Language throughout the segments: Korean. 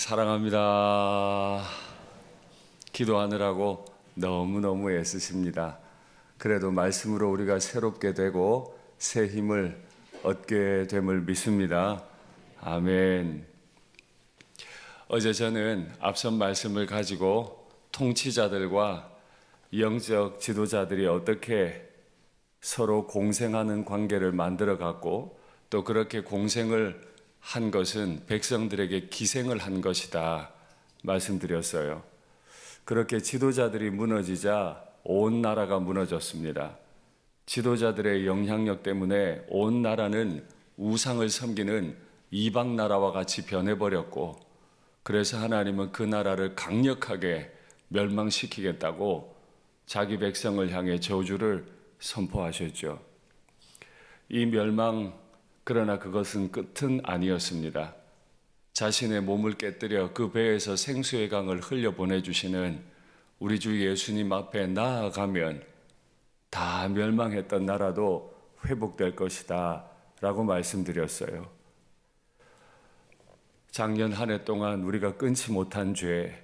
사랑합니다. 기도하느라고 너무너무 애쓰십니다. 그래도 말씀으로 우리가 새롭게 되고 새 힘을 얻게 됨을 믿습니다. 아멘. 어제 저는 앞선 말씀을 가지고 통치자들과 영적 지도자들이 어떻게 서로 공생하는 관계를 만들어 갔고 또 그렇게 공생을 한 것은 백성들에게 기생을 한 것이다 말씀드렸어요. 그렇게 지도자들이 무너지자 온 나라가 무너졌습니다. 지도자들의 영향력 때문에 온 나라는 우상을 섬기는 이방 나라와 같이 변해버렸고, 그래서 하나님은 그 나라를 강력하게 멸망시키겠다고 자기 백성을 향해 저주를 선포하셨죠. 이 멸망, 그러나 그것은 끝은 아니었습니다. 자신의 몸을 깨뜨려 그 배에서 생수의 강을 흘려 보내주시는 우리 주 예수님 앞에 나아가면 다 멸망했던 나라도 회복될 것이다 라고 말씀드렸어요. 작년 한 해 동안 우리가 끊지 못한 죄,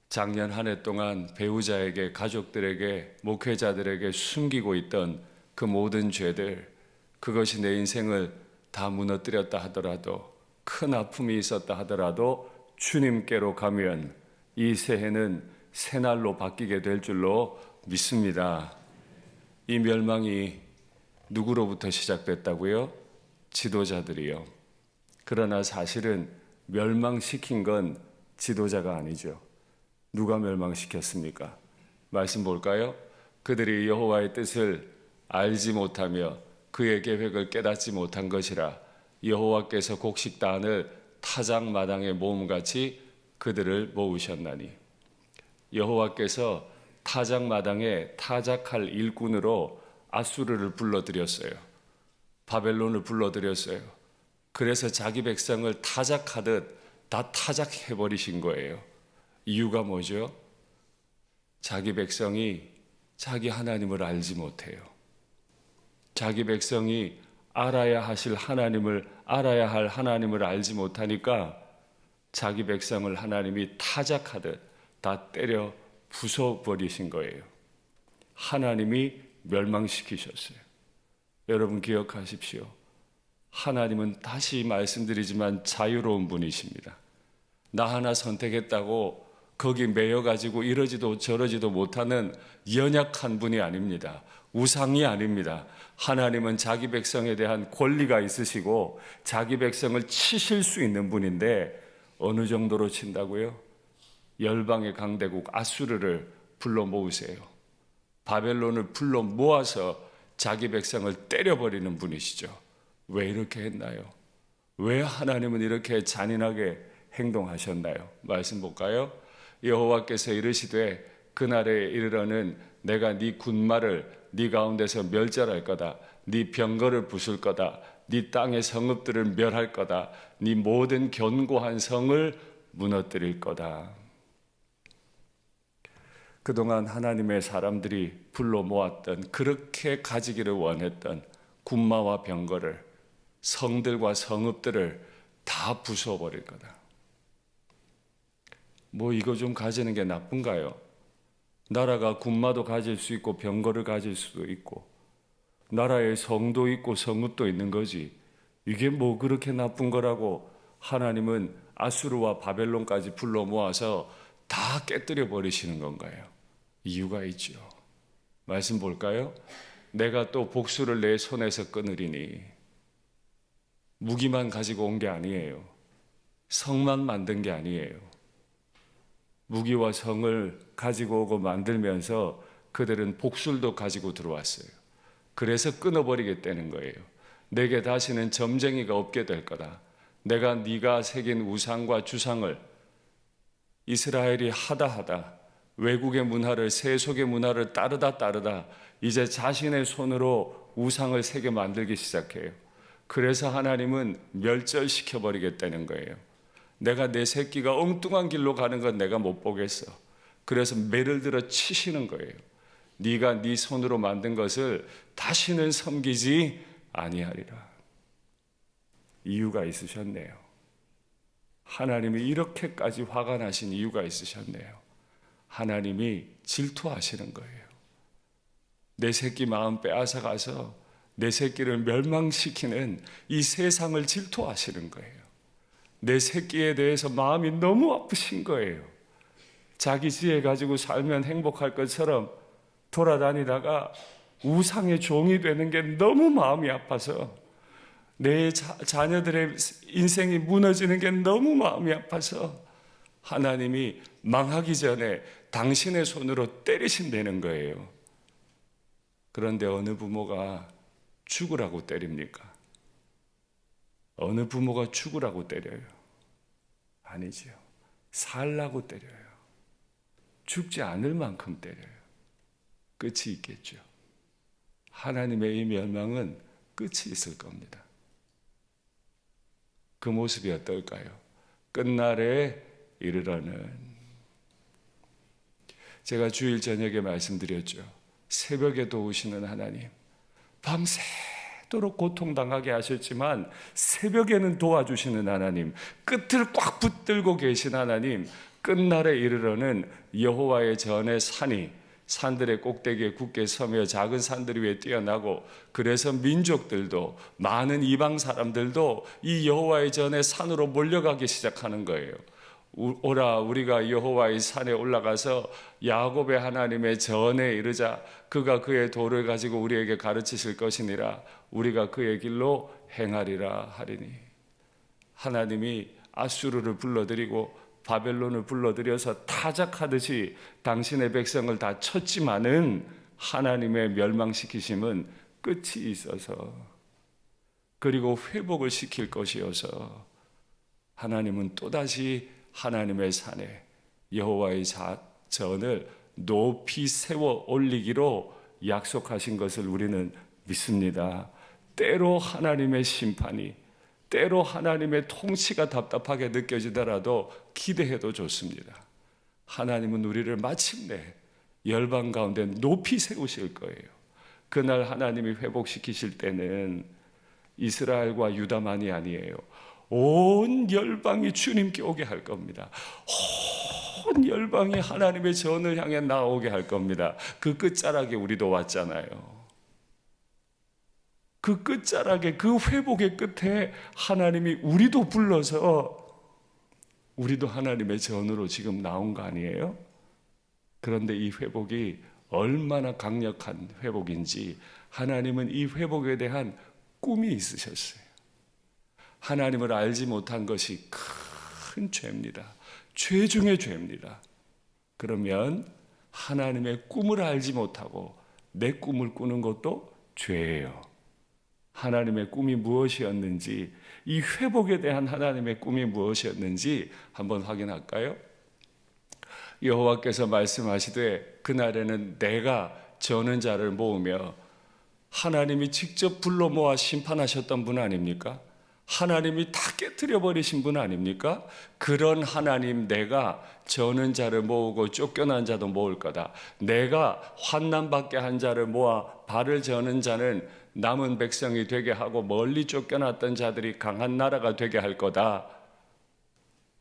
작년 한 해 동안 배우자에게, 가족들에게, 목회자들에게 숨기고 있던 그 모든 죄들, 그것이 내 인생을 다 무너뜨렸다 하더라도, 큰 아픔이 있었다 하더라도 주님께로 가면 이 새해는 새날로 바뀌게 될 줄로 믿습니다. 이 멸망이 누구로부터 시작됐다고요? 지도자들이요. 그러나 사실은 멸망시킨 건 지도자가 아니죠. 누가 멸망시켰습니까? 말씀 볼까요? 그들이 여호와의 뜻을 알지 못하며 그의 계획을 깨닫지 못한 것이라 여호와께서 곡식단을 타작마당에 모음같이 그들을 모으셨나니. 여호와께서 타작마당에 타작할 일꾼으로 아수르를 불러들였어요. 바벨론을 불러들였어요. 그래서 자기 백성을 타작하듯 다 타작해버리신 거예요. 이유가 뭐죠? 자기 백성이 자기 하나님을 알지 못해요. 자기 백성이 알아야 할 하나님을 알지 못하니까 자기 백성을 하나님이 타작하듯 다 때려 부숴버리신 거예요. 하나님이 멸망시키셨어요. 여러분 기억하십시오. 하나님은 다시 말씀드리지만 자유로운 분이십니다. 나 하나 선택했다고 거기 매여가지고 이러지도 저러지도 못하는 연약한 분이 아닙니다. 우상이 아닙니다. 하나님은 자기 백성에 대한 권리가 있으시고 자기 백성을 치실 수 있는 분인데 어느 정도로 친다고요? 열방의 강대국 아수르를 불러 모으세요. 바벨론을 불러 모아서 자기 백성을 때려버리는 분이시죠. 왜 이렇게 했나요? 왜 하나님은 이렇게 잔인하게 행동하셨나요? 말씀 볼까요? 여호와께서 이르시되 그날에 이르러는 내가 네 군마를 네 가운데서 멸절할 거다. 네 병거를 부술 거다. 네 땅의 성읍들을 멸할 거다. 네 모든 견고한 성을 무너뜨릴 거다. 그동안 하나님의 사람들이 불러 모았던, 그렇게 가지기를 원했던 군마와 병거를, 성들과 성읍들을 다 부숴버릴 거다. 뭐 이거 좀 가지는 게 나쁜가요? 나라가 군마도 가질 수 있고 병거를 가질 수도 있고 나라에 성도 있고 성읍도 있는 거지. 이게 뭐 그렇게 나쁜 거라고 하나님은 아수르와 바벨론까지 불러 모아서 다 깨뜨려 버리시는 건가요? 이유가 있죠. 말씀 볼까요? 내가 또 복수를 내 손에서 끊으리니. 무기만 가지고 온 게 아니에요. 성만 만든 게 아니에요. 무기와 성을 가지고 오고 만들면서 그들은 복술도 가지고 들어왔어요. 그래서 끊어버리겠다는 거예요. 내게 다시는 점쟁이가 없게 될 거다. 내가 네가 새긴 우상과 주상을 이스라엘이 하다 외국의 문화를, 세속의 문화를 따르다 이제 자신의 손으로 우상을 새겨 만들기 시작해요. 그래서 하나님은 멸절시켜버리겠다는 거예요. 내가 내 새끼가 엉뚱한 길로 가는 건 내가 못 보겠어. 그래서 매를 들어 치시는 거예요. 네가 네 손으로 만든 것을 다시는 섬기지 아니하리라. 이유가 있으셨네요. 하나님이 이렇게까지 화가 나신 이유가 있으셨네요. 하나님이 질투하시는 거예요. 내 새끼 마음 빼앗아 가서 내 새끼를 멸망시키는 이 세상을 질투하시는 거예요. 내 새끼에 대해서 마음이 너무 아프신 거예요. 자기 지혜 가지고 살면 행복할 것처럼 돌아다니다가 우상의 종이 되는 게 너무 마음이 아파서 내 자녀들의 인생이 무너지는 게 너무 마음이 아파서 하나님이 망하기 전에 당신의 손으로 때리신다는 거예요. 그런데 어느 부모가 죽으라고 때립니까? 어느 부모가 죽으라고 때려요? 아니지요. 살라고 때려요. 죽지 않을 만큼 때려요. 끝이 있겠죠. 하나님의 이 멸망은 끝이 있을 겁니다. 그 모습이 어떨까요? 끝날에 이르러는, 제가 주일 저녁에 말씀드렸죠. 새벽에 도우시는 하나님, 밤새도록 고통당하게 하셨지만 새벽에는 도와주시는 하나님, 끝을 꽉 붙들고 계신 하나님, 끝날에 이르러는 여호와의 전에 산들의 꼭대기에 굳게 서며 작은 산들 위에 뛰어나고, 그래서 민족들도 많은 이방 사람들도 이 여호와의 전에 산으로 몰려가기 시작하는 거예요. 오라 우리가 여호와의 산에 올라가서 야곱의 하나님의 전에 이르자. 그가 그의 도를 가지고 우리에게 가르치실 것이니라. 우리가 그의 길로 행하리라 하리니. 하나님이 아수르를 불러들이고 바벨론을 불러들여서 타작하듯이 당신의 백성을 다 쳤지만은 하나님의 멸망시키심은 끝이 있어서, 그리고 회복을 시킬 것이어서 하나님은 또다시 하나님의 산에 여호와의 전을 높이 세워 올리기로 약속하신 것을 우리는 믿습니다. 때로 하나님의 심판이, 때로 하나님의 통치가 답답하게 느껴지더라도 기대해도 좋습니다. 하나님은 우리를 마침내 열방 가운데 높이 세우실 거예요. 그날 하나님이 회복시키실 때는 이스라엘과 유다만이 아니에요. 온 열방이 주님께 오게 할 겁니다. 온 열방이 하나님의 전을 향해 나오게 할 겁니다. 그 끝자락에 우리도 왔잖아요. 그 끝자락에, 그 회복의 끝에 하나님이 우리도 불러서 우리도 하나님의 전으로 지금 나온 거 아니에요? 그런데 이 회복이 얼마나 강력한 회복인지 하나님은 이 회복에 대한 꿈이 있으셨어요. 하나님을 알지 못한 것이 큰 죄입니다. 죄 중에 죄입니다. 그러면 하나님의 꿈을 알지 못하고 내 꿈을 꾸는 것도 죄예요. 하나님의 꿈이 무엇이었는지, 이 회복에 대한 하나님의 꿈이 무엇이었는지 한번 확인할까요? 여호와께서 말씀하시되 그날에는 내가 저는 자를 모으며, 하나님이 직접 불러 모아 심판하셨던 분 아닙니까? 하나님이 다 깨트려 버리신 분 아닙니까? 그런 하나님, 내가 저는 자를 모으고 쫓겨난 자도 모을 거다. 내가 환난받게 한 자를 모아 발을 저는 자는 남은 백성이 되게 하고 멀리 쫓겨났던 자들이 강한 나라가 되게 할 거다.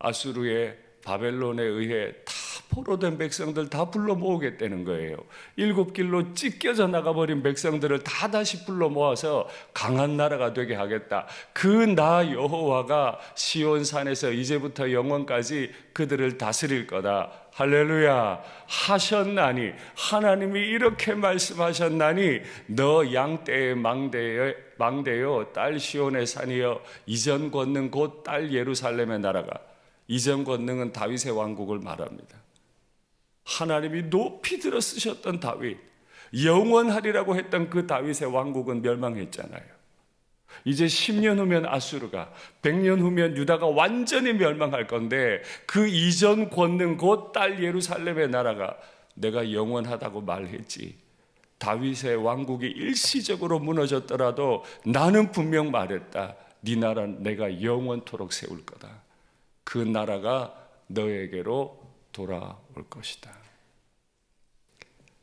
아수르의 바벨론에 의해 다 포로된 백성들 다 불러 모으겠다는 거예요. 7길로 찢겨져 나가버린 백성들을 다 다시 불러 모아서 강한 나라가 되게 하겠다. 그 나 여호와가 시온산에서 이제부터 영원까지 그들을 다스릴 거다. 할렐루야. 하셨나니, 하나님이 이렇게 말씀하셨나니, 너 양떼의 망대여 딸 시온의 산이여, 이전 권능 곧 딸 예루살렘의 나라가. 이전 권능은 다윗의 왕국을 말합니다. 하나님이 높이 들어 쓰셨던 다윗, 영원하리라고 했던 그 다윗의 왕국은 멸망했잖아요. 이제 10년 후면 아수르가, 100년 후면 유다가 완전히 멸망할 건데, 그 이전 권능 곧 딸 예루살렘의 나라가 내가 영원하다고 말했지. 다윗의 왕국이 일시적으로 무너졌더라도 나는 분명 말했다. 네 나라는 내가 영원토록 세울 거다. 그 나라가 너에게로 돌아올 것이다.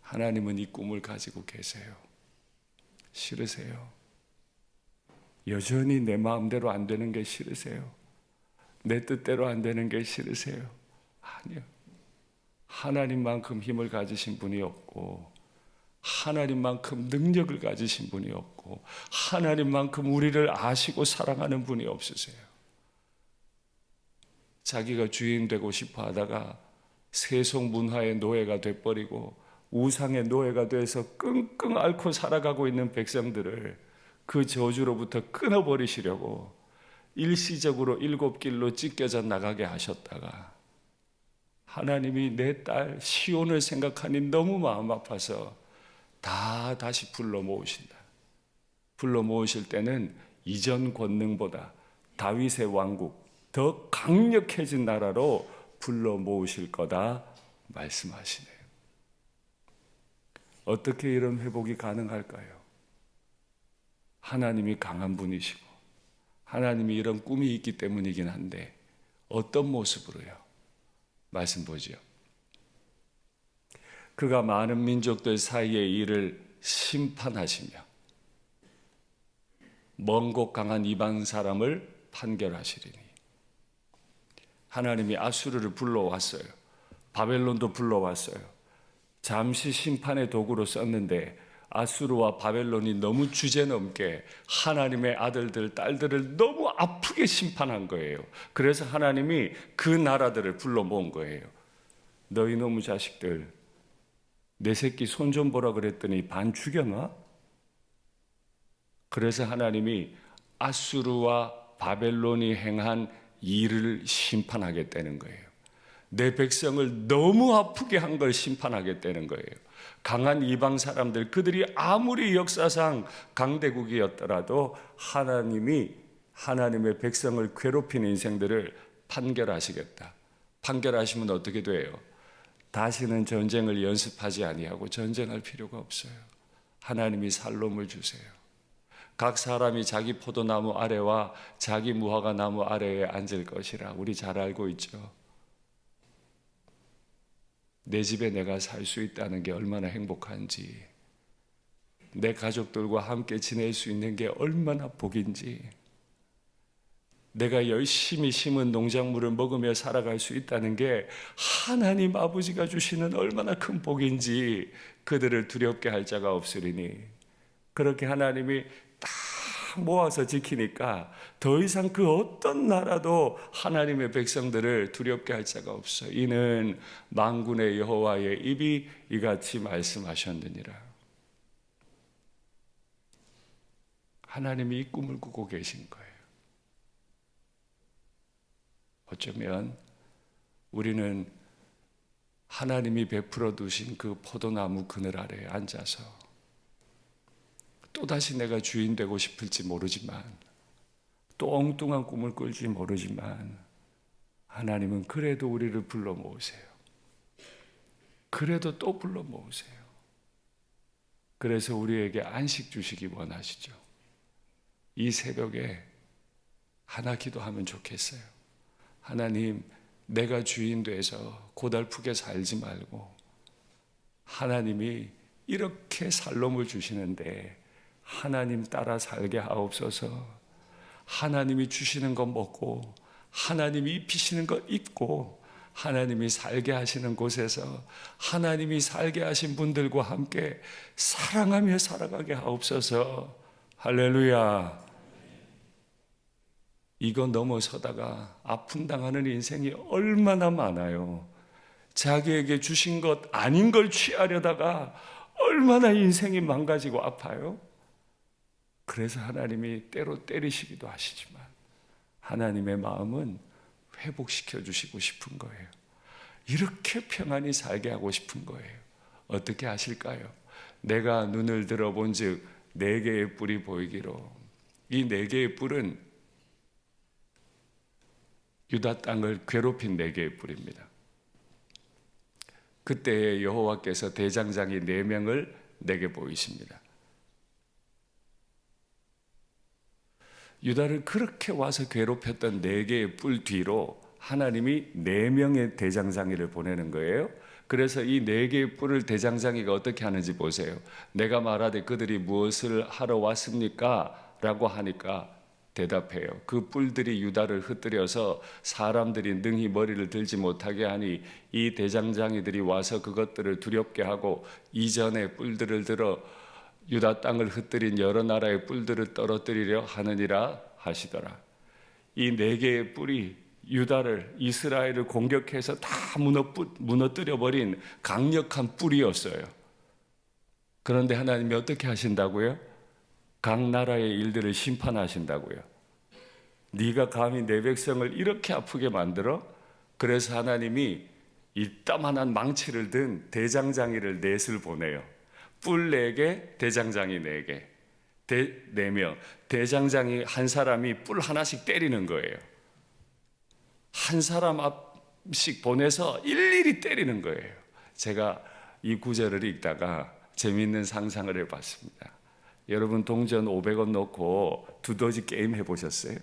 하나님은 이 꿈을 가지고 계세요. 싫으세요? 여전히 내 마음대로 안 되는 게 싫으세요? 내 뜻대로 안 되는 게 싫으세요? 아니요. 하나님만큼 힘을 가지신 분이 없고, 하나님만큼 능력을 가지신 분이 없고, 하나님만큼 우리를 아시고 사랑하는 분이 없으세요. 자기가 주인 되고 싶어 하다가 세속 문화의 노예가 돼버리고 우상의 노예가 돼서 끙끙 앓고 살아가고 있는 백성들을 그 저주로부터 끊어버리시려고 일시적으로 7길로 찢겨져 나가게 하셨다가 하나님이 내 딸 시온을 생각하니 너무 마음 아파서 다시 불러 모으신다. 불러 모으실 때는 이전 권능보다 다윗의 왕국 더 강력해진 나라로 불러 모으실 거다 말씀하시네요. 어떻게 이런 회복이 가능할까요? 하나님이 강한 분이시고 하나님이 이런 꿈이 있기 때문이긴 한데 어떤 모습으로요? 말씀 보죠. 그가 많은 민족들 사이의 일을 심판하시며 먼 곳 강한 이방 사람을 판결하시리니. 하나님이 아수르를 불러왔어요. 바벨론도 불러왔어요. 잠시 심판의 도구로 썼는데 아수르와 바벨론이 너무 주제넘게 하나님의 아들들, 딸들을 너무 아프게 심판한 거예요. 그래서 하나님이 그 나라들을 불러 모은 거예요. 너희 놈의 자식들, 내 새끼 손 좀 보라 그랬더니 반 죽여놔? 그래서 하나님이 아수르와 바벨론이 행한 일을 심판하겠다는 거예요. 내 백성을 너무 아프게 한 걸 심판하겠다는 거예요. 강한 이방 사람들, 그들이 아무리 역사상 강대국이었더라도 하나님이 하나님의 백성을 괴롭히는 인생들을 판결하시겠다. 판결하시면 어떻게 돼요? 다시는 전쟁을 연습하지 아니하고 전쟁할 필요가 없어요. 하나님이 살롬을 주세요. 각 사람이 자기 포도나무 아래와 자기 무화과 나무 아래에 앉을 것이라 우리 잘 알고 있죠. 내 집에 내가 살 수 있다는 게 얼마나 행복한지, 내 가족들과 함께 지낼 수 있는 게 얼마나 복인지, 내가 열심히 심은 농작물을 먹으며 살아갈 수 있다는 게 하나님 아버지가 주시는 얼마나 큰 복인지 그들을 두렵게 할 자가 없으리니. 그렇게 하나님이 딱 모아서 지키니까 더 이상 그 어떤 나라도 하나님의 백성들을 두렵게 할 자가 없어. 이는 만군의 여호와의 입이 이같이 말씀하셨느니라. 하나님이 이 꿈을 꾸고 계신 거예요. 어쩌면 우리는 하나님이 베풀어 두신 그 포도나무 그늘 아래에 앉아서 또다시 내가 주인 되고 싶을지 모르지만, 또 엉뚱한 꿈을 꿀지 모르지만, 하나님은 그래도 우리를 불러 모으세요. 그래도 또 불러 모으세요. 그래서 우리에게 안식 주시기 원하시죠. 이 새벽에 하나 기도하면 좋겠어요. 하나님, 내가 주인 돼서 고달프게 살지 말고 하나님이 이렇게 살롬을 주시는데 하나님 따라 살게 하옵소서. 하나님이 주시는 것 먹고 하나님이 입히시는 것 입고 하나님이 살게 하시는 곳에서 하나님이 살게 하신 분들과 함께 사랑하며 살아가게 하옵소서. 할렐루야. 이거 넘어서다가 아픔 당하는 인생이 얼마나 많아요. 자기에게 주신 것 아닌 걸 취하려다가 얼마나 인생이 망가지고 아파요. 그래서 하나님이 때로 때리시기도 하시지만 하나님의 마음은 회복시켜 주시고 싶은 거예요. 이렇게 평안히 살게 하고 싶은 거예요. 어떻게 하실까요? 내가 눈을 들어본 즉 4개의 뿔이 보이기로. 이 4개의 뿔은 유다 땅을 괴롭힌 4개의 뿔입니다. 그때 여호와께서 대장장이 4명을 내게 보이십니다. 유다를 그렇게 와서 괴롭혔던 4개의 뿔 뒤로 하나님이 4명의 대장장이를 보내는 거예요. 그래서 이 4개의 뿔을 대장장이가 어떻게 하는지 보세요. 내가 말하되 그들이 무엇을 하러 왔습니까? 라고 하니까 대답해요. 그 뿔들이 유다를 흩뜨려서 사람들이 능히 머리를 들지 못하게 하니 이 대장장이들이 와서 그것들을 두렵게 하고 이전에 뿔들을 들어 유다 땅을 흩뜨린 여러 나라의 뿔들을 떨어뜨리려 하느니라 하시더라. 이 네 개의 뿔이 유다를, 이스라엘을 공격해서 다 무너뜨려 버린 강력한 뿔이었어요. 그런데 하나님이 어떻게 하신다고요? 각 나라의 일들을 심판하신다고요. 네가 감히 내 백성을 이렇게 아프게 만들어? 그래서 하나님이 이따만한 망치를 든 대장장이를 넷을 보내요. 뿔 4개, 대장장이 4개. 4명. 대장장이 한 사람이 뿔 하나씩 때리는 거예요. 한 사람씩 보내서 일일이 때리는 거예요. 제가 이 구절을 읽다가 재미있는 상상을 해봤습니다. 여러분 동전 500원 넣고 두더지 게임 해보셨어요?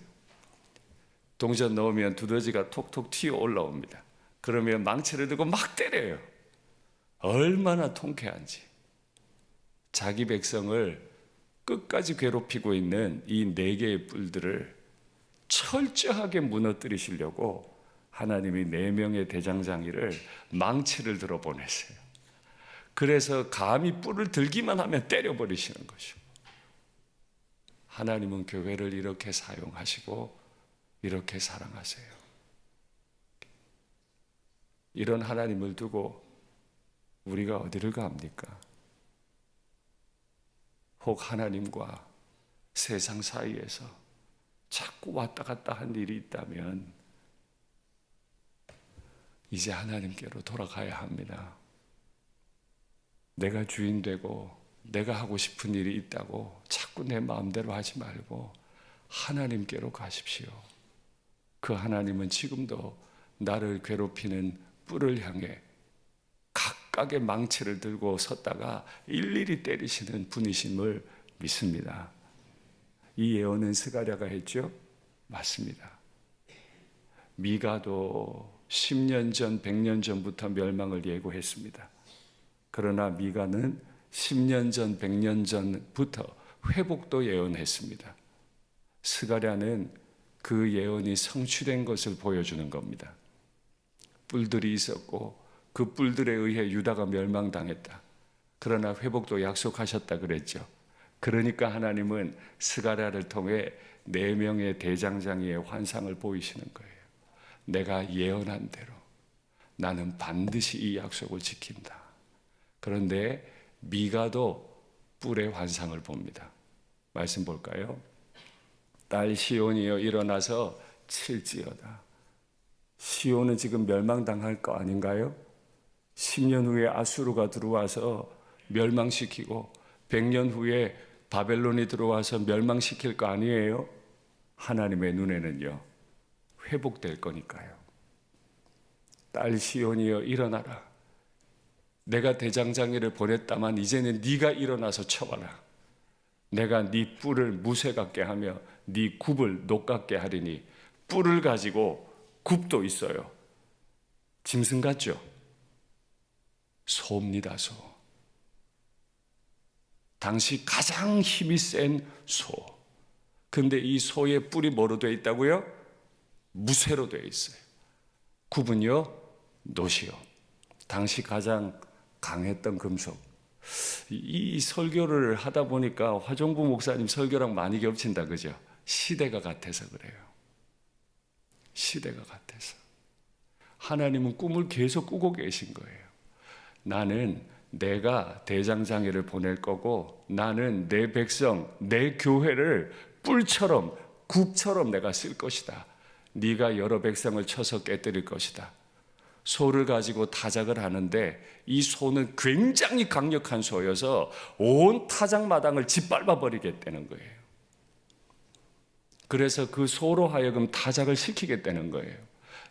동전 넣으면 두더지가 톡톡 튀어 올라옵니다. 그러면 망치를 들고 막 때려요. 얼마나 통쾌한지. 자기 백성을 끝까지 괴롭히고 있는 이 4개의 뿔들을 철저하게 무너뜨리시려고 하나님이 4명의 대장장이를 망치를 들어 보냈어요. 그래서 감히 뿔을 들기만 하면 때려버리시는 것이죠. 하나님은 교회를 이렇게 사용하시고 이렇게 사랑하세요. 이런 하나님을 두고 우리가 어디를 갑니까? 혹 하나님과 세상 사이에서 자꾸 왔다 갔다 한 일이 있다면 이제 하나님께로 돌아가야 합니다. 내가 주인 되고 내가 하고 싶은 일이 있다고 자꾸 내 마음대로 하지 말고 하나님께로 가십시오. 그 하나님은 지금도 나를 괴롭히는 뿔을 향해 각각의 망치를 들고 섰다가 일일이 때리시는 분이심을 믿습니다. 이 예언은 스가랴가 했죠? 맞습니다. 미가도 10년 전, 100년 전부터 멸망을 예고했습니다. 그러나 미가는 10년 전, 100년 전부터 회복도 예언했습니다. 스가랴는 그 예언이 성취된 것을 보여주는 겁니다. 뿔들이 있었고 그 뿔들에 의해 유다가 멸망당했다. 그러나 회복도 약속하셨다 그랬죠. 그러니까 하나님은 스가랴를 통해 4명의 대장장이의 환상을 보이시는 거예요. 내가 예언한 대로 나는 반드시 이 약속을 지킨다. 그런데 미가도 뿔의 환상을 봅니다. 말씀 볼까요? 딸 시온이여 일어나서 칠지어다. 시온은 지금 멸망당할 거 아닌가요? 10년 후에 아수르가 들어와서 멸망시키고 100년 후에 바벨론이 들어와서 멸망시킬 거 아니에요? 하나님의 눈에는요, 회복될 거니까요. 딸 시온이여 일어나라. 내가 대장장이를 보냈다만 이제는 네가 일어나서 쳐봐라. 내가 네 뿔을 무쇠 같게 하며 네 굽을 녹 같게 하리니. 뿔을 가지고 굽도 있어요. 짐승 같죠? 소입니다, 소. 당시 가장 힘이 센 소. 근데 이 소의 뿔이 뭐로 되어 있다고요? 무쇠로 되어 있어요. 굽은요, 노시요. 당시 가장 강했던 금속. 이 설교를 하다 보니까 화종부 목사님 설교랑 많이 겹친다, 그죠? 시대가 같아서 그래요. 시대가 같아서. 하나님은 꿈을 계속 꾸고 계신 거예요. 나는 내가 대장장이를 보낼 거고 나는 내 백성, 내 교회를 뿔처럼, 굽처럼 내가 쓸 것이다. 네가 여러 백성을 쳐서 깨뜨릴 것이다. 소를 가지고 타작을 하는데 이 소는 굉장히 강력한 소여서 온 타작마당을 짓밟아 버리겠다는 거예요. 그래서 그 소로 하여금 타작을 시키겠다는 거예요.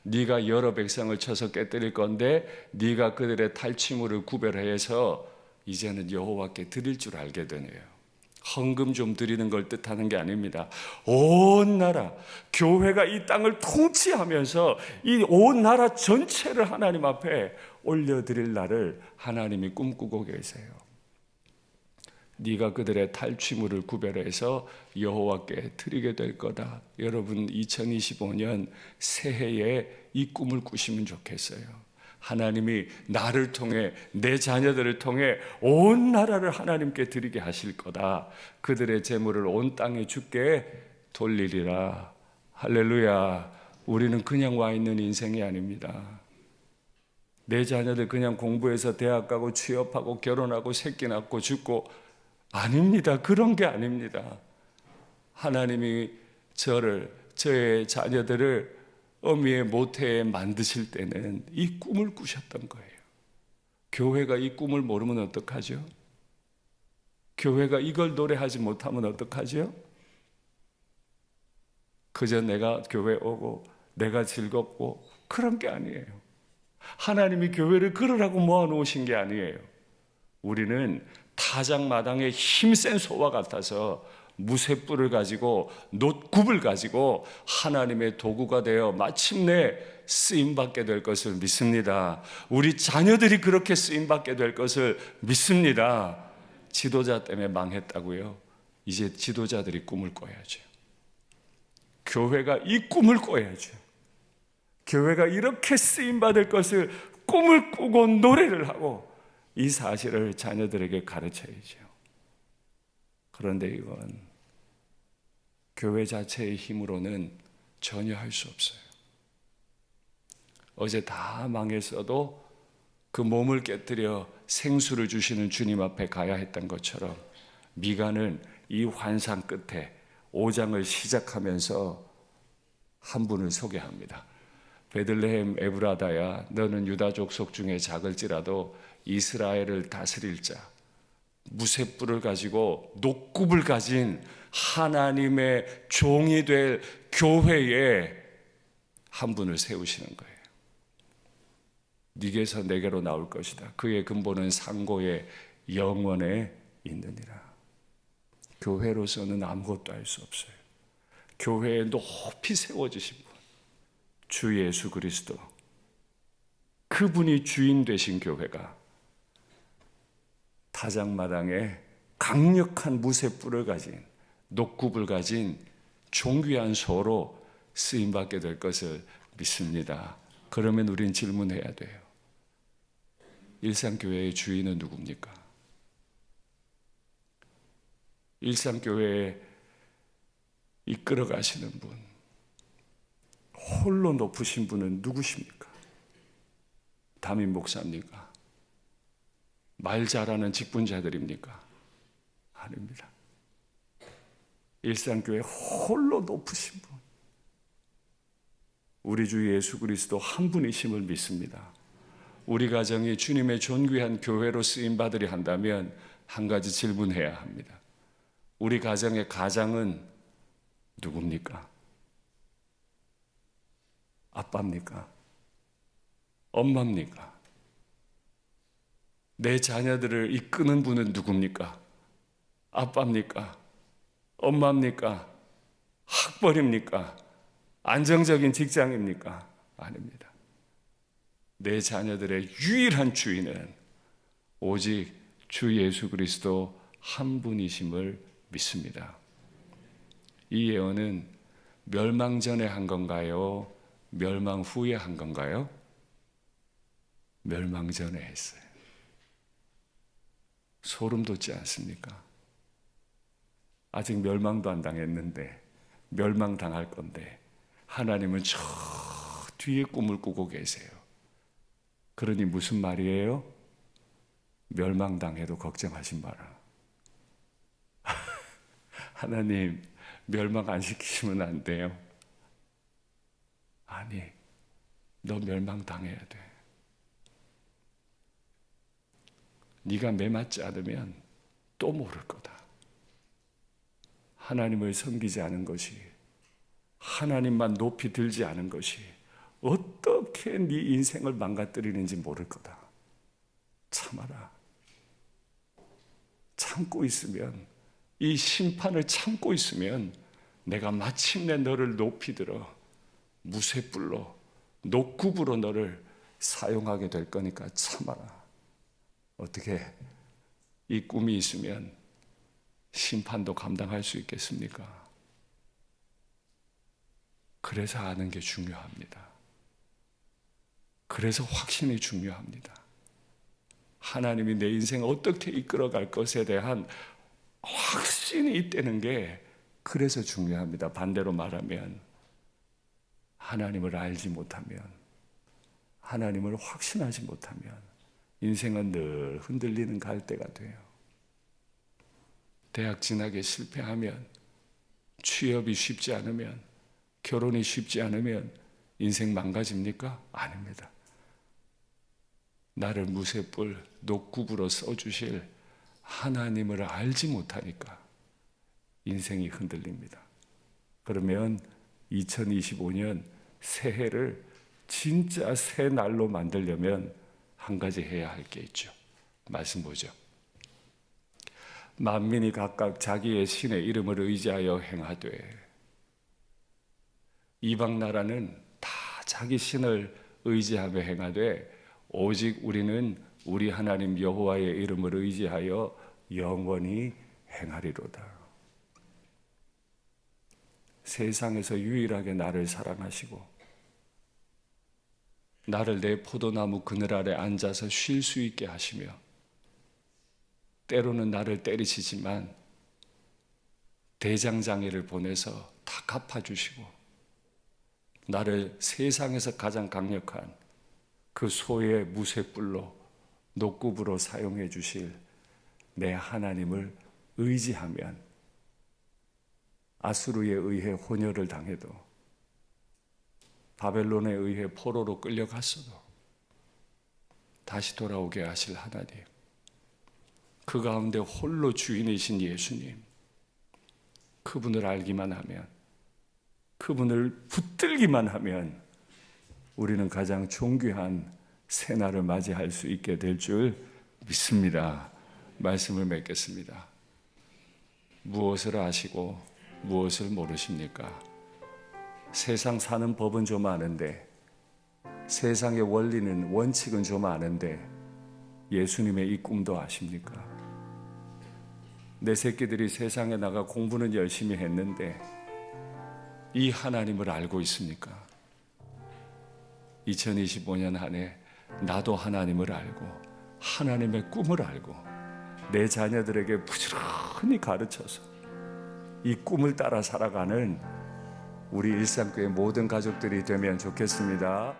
네가 여러 백성을 쳐서 깨뜨릴 건데 네가 그들의 탈취물을 구별해서 이제는 여호와께 드릴 줄 알게 되네요. 헌금 좀 드리는 걸 뜻하는 게 아닙니다. 온 나라, 교회가 이 땅을 통치하면서 이 온 나라 전체를 하나님 앞에 올려드릴 날을 하나님이 꿈꾸고 계세요. 네가 그들의 탈취물을 구별해서 여호와께 드리게 될 거다. 여러분 2025년 새해에 이 꿈을 꾸시면 좋겠어요. 하나님이 나를 통해 내 자녀들을 통해 온 나라를 하나님께 드리게 하실 거다. 그들의 재물을 온 땅에 주께 돌리리라. 할렐루야. 우리는 그냥 와 있는 인생이 아닙니다. 내 자녀들 그냥 공부해서 대학 가고 취업하고 결혼하고 새끼 낳고 죽고 아닙니다. 그런 게 아닙니다. 하나님이 저의 자녀들을 어미의 모태에 만드실 때는 이 꿈을 꾸셨던 거예요. 교회가 이 꿈을 모르면 어떡하죠? 교회가 이걸 노래하지 못하면 어떡하죠? 그저 내가 교회 오고 내가 즐겁고 그런 게 아니에요. 하나님이 교회를 그러라고 모아놓으신 게 아니에요. 우리는 타작마당의 힘센 소와 같아서 무쇠뿔을 가지고 놋굽을 가지고 하나님의 도구가 되어 마침내 쓰임받게 될 것을 믿습니다. 우리 자녀들이 그렇게 쓰임받게 될 것을 믿습니다. 지도자 때문에 망했다고요? 이제 지도자들이 꿈을 꿔야죠. 교회가 이 꿈을 꿔야죠. 교회가 이렇게 쓰임받을 것을 꿈을 꾸고 노래를 하고 이 사실을 자녀들에게 가르쳐야죠. 그런데 이건 교회 자체의 힘으로는 전혀 할 수 없어요. 어제 다 망했어도 그 몸을 깨뜨려 생수를 주시는 주님 앞에 가야 했던 것처럼 미가는 이 환상 끝에 5장을 시작하면서 한 분을 소개합니다. 베들레헴 에브라다야, 너는 유다 족속 중에 작을지라도 이스라엘을 다스릴 자, 무쇠뿔을 가지고 놋굽을 가진 하나님의 종이 될 교회에 한 분을 세우시는 거예요. 네게서 내게로 나올 것이다. 그의 근본은 상고의 영원에 있느니라. 교회로서는 아무것도 할 수 없어요. 교회에 높이 세워주신 분, 주 예수 그리스도, 그분이 주인 되신 교회가 타작마당에 강력한 무쇠뿔을 가진 놋굽을 가진 존귀한 소로 쓰임받게 될 것을 믿습니다. 그러면 우린 질문해야 돼요. 일상교회의 주인은 누굽니까? 일상교회에 이끌어 가시는 분, 홀로 높으신 분은 누구십니까? 담임 목사입니까? 말 잘하는 직분자들입니까? 아닙니다. 일상교회 홀로 높으신 분, 우리 주 예수 그리스도 한 분이심을 믿습니다. 우리 가정이 주님의 존귀한 교회로 쓰임받으려 한다면 한 가지 질문해야 합니다. 우리 가정의 가장은 누굽니까? 아빠입니까? 엄마입니까? 내 자녀들을 이끄는 분은 누굽니까? 아빠입니까? 엄마입니까? 학벌입니까? 안정적인 직장입니까? 아닙니다. 내 자녀들의 유일한 주인은 오직 주 예수 그리스도 한 분이심을 믿습니다. 이 예언은 멸망 전에 한 건가요? 멸망 후에 한 건가요? 멸망 전에 했어요. 소름 돋지 않습니까? 아직 멸망도 안 당했는데 멸망당할 건데 하나님은 저 뒤에 꿈을 꾸고 계세요. 그러니 무슨 말이에요? 멸망당해도 걱정하지 마라. 하나님 멸망 안 시키시면 안 돼요. 아니, 너 멸망당해야 돼. 네가 매맞지 않으면 또 모를 거다. 하나님을 섬기지 않은 것이, 하나님만 높이 들지 않은 것이 어떻게 네 인생을 망가뜨리는지 모를 거다. 참아라. 참고 있으면, 이 심판을 참고 있으면 내가 마침내 너를 높이 들어 무쇠뿔로, 놋굽으로 너를 사용하게 될 거니까 참아라. 어떻게 이 꿈이 있으면 심판도 감당할 수 있겠습니까? 그래서 아는 게 중요합니다. 그래서 확신이 중요합니다. 하나님이 내 인생을 어떻게 이끌어갈 것에 대한 확신이 있다는 게 그래서 중요합니다. 반대로 말하면 하나님을 알지 못하면, 하나님을 확신하지 못하면 인생은 늘 흔들리는 갈대가 돼요. 대학 진학에 실패하면, 취업이 쉽지 않으면, 결혼이 쉽지 않으면 인생 망가집니까? 아닙니다. 나를 무쇠뿔, 녹굽으로 써주실 하나님을 알지 못하니까 인생이 흔들립니다. 그러면 2025년 새해를 진짜 새 날로 만들려면 한 가지 해야 할 게 있죠. 말씀 보죠. 만민이 각각 자기의 신의 이름을 의지하여 행하되, 이방 나라는 다 자기 신을 의지하며 행하되 오직 우리는 우리 하나님 여호와의 이름을 의지하여 영원히 행하리로다. 세상에서 유일하게 나를 사랑하시고 나를 내 포도나무 그늘 아래 앉아서 쉴 수 있게 하시며, 때로는 나를 때리시지만 대장장이를 보내서 다 갚아주시고, 나를 세상에서 가장 강력한 그 소의 무쇠뿔로, 녹굽으로 사용해 주실 내 하나님을 의지하면 아수르에 의해 혼혈을 당해도, 바벨론에 의해 포로로 끌려갔어도 다시 돌아오게 하실 하나님, 그 가운데 홀로 주인이신 예수님, 그분을 알기만 하면, 그분을 붙들기만 하면 우리는 가장 존귀한 새날을 맞이할 수 있게 될 줄 믿습니다. 말씀을 맺겠습니다. 무엇을 아시고 무엇을 모르십니까? 세상 사는 법은 좀 아는데, 세상의 원리는, 원칙은 좀 아는데 예수님의 이 꿈도 아십니까? 내 새끼들이 세상에 나가 공부는 열심히 했는데 이 하나님을 알고 있습니까? 2025년 한 해 나도 하나님을 알고 하나님의 꿈을 알고 내 자녀들에게 부지런히 가르쳐서 이 꿈을 따라 살아가는 우리 일상교회 모든 가족들이 되면 좋겠습니다.